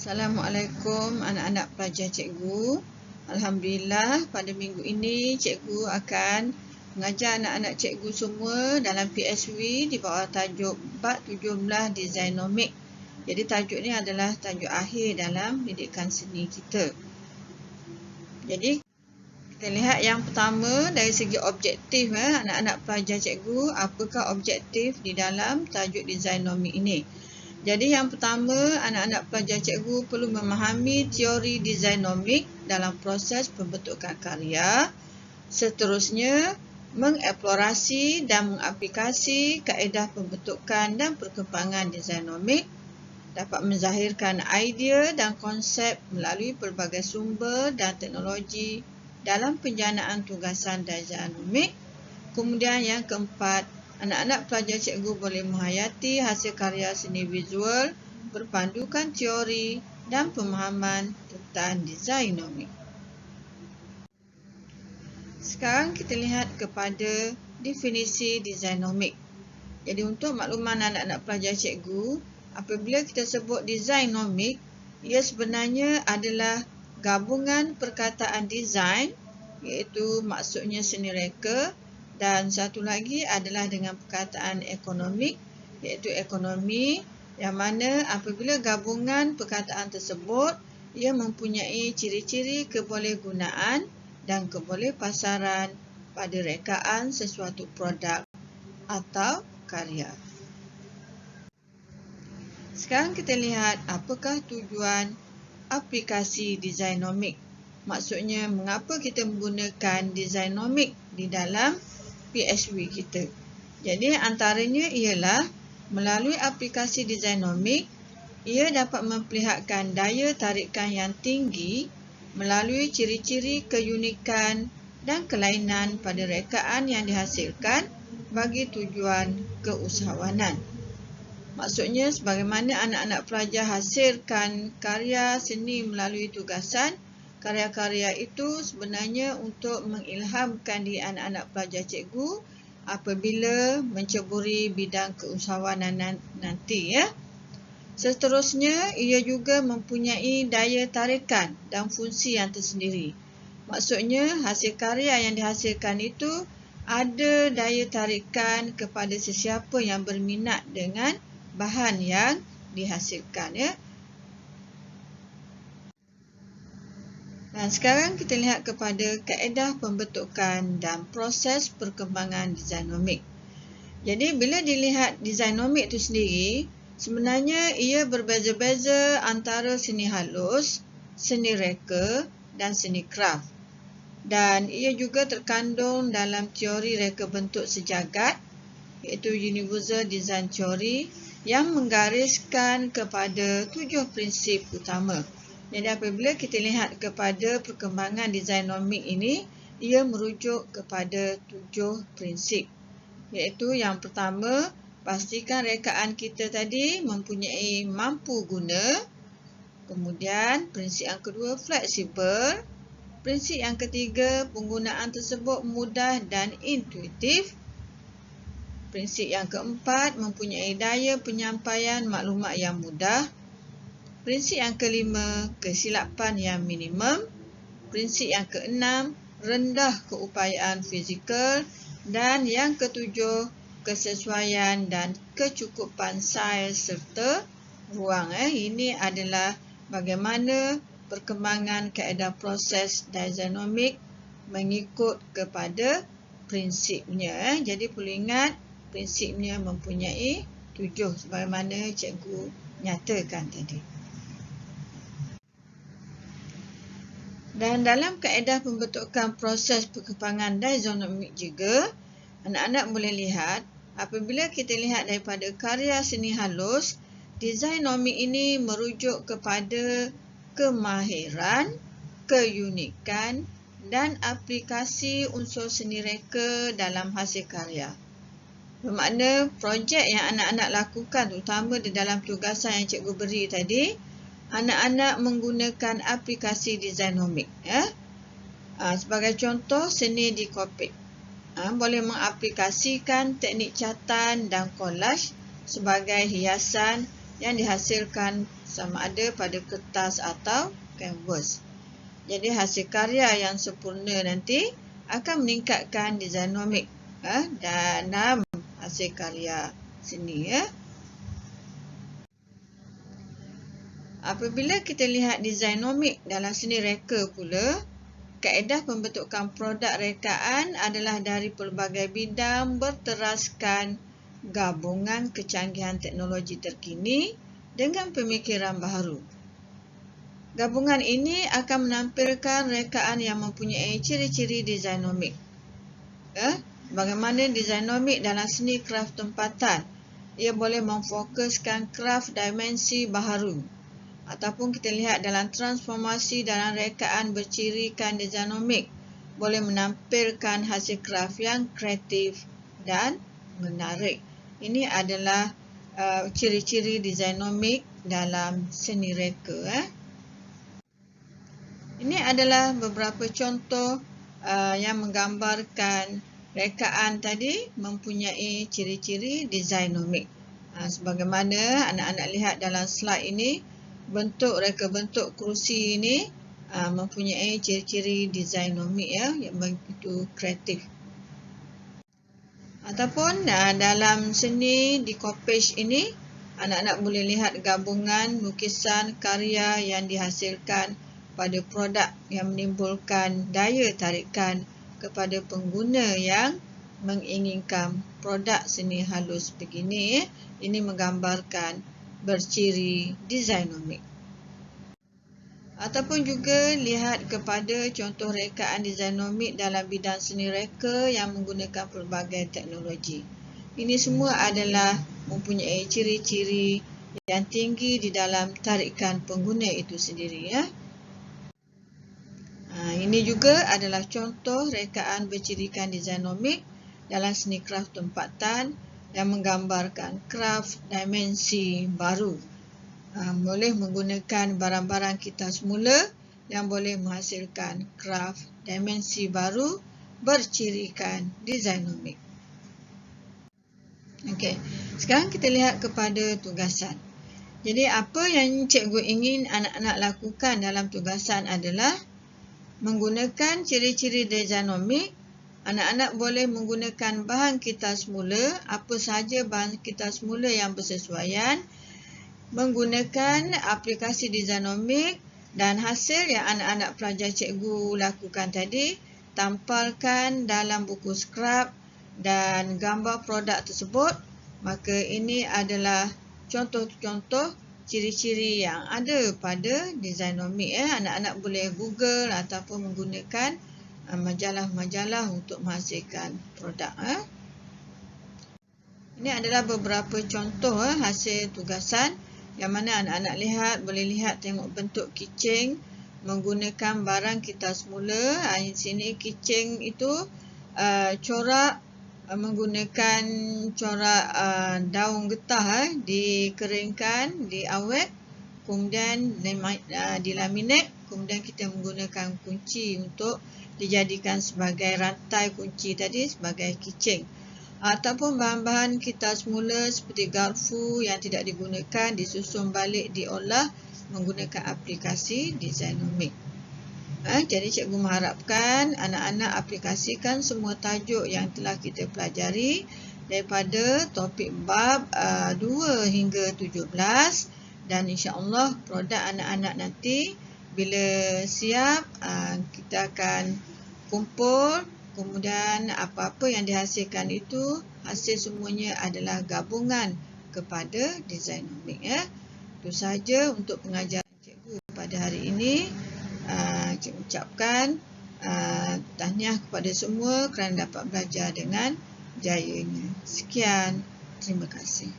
Assalamualaikum anak-anak pelajar cikgu. Alhamdulillah pada minggu ini cikgu akan mengajar anak-anak cikgu semua dalam PSW di bawah tajuk bab 17 Designomik. Jadi tajuk ni adalah tajuk akhir dalam didikan seni kita. Jadi kita lihat yang pertama dari segi objektif anak-anak pelajar cikgu, apakah objektif di dalam tajuk Designomik ini? Jadi yang pertama, anak-anak pelajar cikgu perlu memahami teori Designomik dalam proses pembentukan karya. Seterusnya, mengeksplorasi dan mengaplikasi kaedah pembentukan dan perkembangan Designomik, dapat menzahirkan idea dan konsep melalui pelbagai sumber dan teknologi dalam penjanaan tugasan Designomik. Kemudian yang keempat, anak-anak pelajar cikgu boleh menghayati hasil karya seni visual berpandukan teori dan pemahaman tentang Designomik. Sekarang kita lihat kepada definisi Designomik. Jadi untuk makluman anak-anak pelajar cikgu, apabila kita sebut Designomik, ia sebenarnya adalah gabungan perkataan design, iaitu maksudnya seni reka, dan satu lagi adalah dengan perkataan ekonomik, iaitu ekonomi, yang mana apabila gabungan perkataan tersebut, ia mempunyai ciri-ciri kebolehgunaan dan kebolehpasaran pada rekaan sesuatu produk atau karya. Sekarang kita lihat apakah tujuan aplikasi Designomik. Maksudnya mengapa kita menggunakan Designomik di dalam PSW kita. Jadi antaranya ialah melalui aplikasi Designomik, ia dapat memperlihatkan daya tarikan yang tinggi melalui ciri-ciri keunikan dan kelainan pada rekaan yang dihasilkan bagi tujuan keusahawanan. Maksudnya sebagaimana anak-anak pelajar hasilkan karya seni melalui tugasan, karya-karya itu sebenarnya untuk mengilhamkan diri anak-anak pelajar cikgu apabila menceburi bidang keusahawanan nanti ya. Seterusnya, ia juga mempunyai daya tarikan dan fungsi yang tersendiri. Maksudnya hasil karya yang dihasilkan itu ada daya tarikan kepada sesiapa yang berminat dengan bahan yang dihasilkan ya. Dan sekarang kita lihat kepada kaedah pembentukan dan proses perkembangan Designomik. Jadi bila dilihat Designomik itu sendiri, sebenarnya ia berbeza-beza antara seni halus, seni reka dan seni kraft. Dan ia juga terkandung dalam teori reka bentuk sejagat, iaitu Universal Design Theory, yang menggariskan kepada 7 prinsip utama. Jadi apabila kita lihat kepada perkembangan Designomik ini, ia merujuk kepada 7 prinsip. Iaitu yang pertama, pastikan rekaan kita tadi mempunyai mampu guna. Kemudian prinsip yang kedua, fleksibel. Prinsip yang ketiga, penggunaan tersebut mudah dan intuitif. Prinsip yang keempat, mempunyai daya penyampaian maklumat yang mudah. Prinsip yang kelima, kesilapan yang minimum. Prinsip yang keenam, rendah keupayaan fizikal. Dan yang ketujuh, kesesuaian dan kecukupan saiz serta ruang. Ini adalah bagaimana perkembangan kaedah proses Designomik mengikut kepada prinsipnya. Jadi perlu ingat, prinsipnya mempunyai 7 sebagaimana cikgu nyatakan tadi. Dan dalam kaedah pembentukan proses perkembangan Designomik juga, anak-anak boleh lihat, apabila kita lihat daripada karya seni halus, Designomik ini merujuk kepada kemahiran, keunikan dan aplikasi unsur seni reka dalam hasil karya. Bermakna projek yang anak-anak lakukan, terutama di dalam tugasan yang cikgu beri tadi, anak-anak menggunakan aplikasi Designomik. Sebagai contoh, seni dikopik. Boleh mengaplikasikan teknik catan dan collage sebagai hiasan yang dihasilkan sama ada pada kertas atau kanvas. Jadi hasil karya yang sempurna nanti akan meningkatkan designomik dalam hasil karya seni. Apabila kita lihat designomik dalam seni reka pula, kaedah pembentukan produk rekaan adalah dari pelbagai bidang berteraskan gabungan kecanggihan teknologi terkini dengan pemikiran baharu. Gabungan ini akan menampilkan rekaan yang mempunyai ciri-ciri designomik. Bagaimana designomik dalam seni kraf tempatan? Ia boleh memfokuskan kraf dimensi baharu. Ataupun kita lihat dalam transformasi dalam rekaan bercirikan designomik, boleh menampilkan hasil kraf yang kreatif dan menarik. Ini adalah ciri-ciri designomik dalam seni reka. Ini adalah beberapa contoh yang menggambarkan rekaan tadi mempunyai ciri-ciri designomik. Sebagaimana anak-anak lihat dalam slide ini, bentuk reka bentuk kerusi ini mempunyai ciri-ciri designomik yang begitu kreatif. Ataupun dalam seni decoupage ini, anak-anak boleh lihat gabungan lukisan karya yang dihasilkan pada produk yang menimbulkan daya tarikan kepada pengguna yang menginginkan produk seni halus begini. Ini menggambarkan berciri designomik. Ataupun juga lihat kepada contoh rekaan designomik dalam bidang seni reka yang menggunakan pelbagai teknologi. Ini semua adalah mempunyai ciri-ciri yang tinggi di dalam tarikan pengguna itu sendiri. Ini juga adalah contoh rekaan bercirikan designomik dalam seni kraf tempatan yang menggambarkan kraf dimensi baru. Boleh menggunakan barang-barang kita semula yang boleh menghasilkan kraf dimensi baru bercirikan designomik. Okey, sekarang kita lihat kepada tugasan. Jadi apa yang cikgu ingin anak-anak lakukan dalam tugasan adalah menggunakan ciri-ciri designomik. Anak-anak boleh menggunakan bahan kitas semula, apa sahaja bahan kitas semula yang bersesuaian, menggunakan aplikasi designomik, dan hasil yang anak-anak pelajar cikgu lakukan tadi tampalkan dalam buku skrap dan gambar produk tersebut. Maka ini adalah contoh-contoh ciri-ciri yang ada pada designomik. Anak-anak boleh Google ataupun menggunakan majalah-majalah untuk menghasilkan produk. Ini adalah beberapa contoh hasil tugasan yang mana anak-anak boleh lihat tengok bentuk kicing menggunakan barang kita semula. Di sini kicing itu corak menggunakan corak daun getah dikeringkan, diawet, kemudian dilaminate, kemudian kita menggunakan kunci untuk dijadikan sebagai rantai kunci tadi sebagai kicing. Ataupun bahan-bahan kita semula seperti garfu yang tidak digunakan disusun balik diolah menggunakan aplikasi designomik. Jadi cikgu mengharapkan anak-anak aplikasikan semua tajuk yang telah kita pelajari daripada topik bab 2 hingga 17, dan insya-Allah produk anak-anak nanti bila siap kita akan kumpul, kemudian apa-apa yang dihasilkan itu hasil semuanya adalah gabungan kepada designomik. Itu sahaja untuk pengajaran cikgu pada hari ini. Cikgu ucapkan tahniah kepada semua kerana dapat belajar dengan jayanya. Sekian, terima kasih.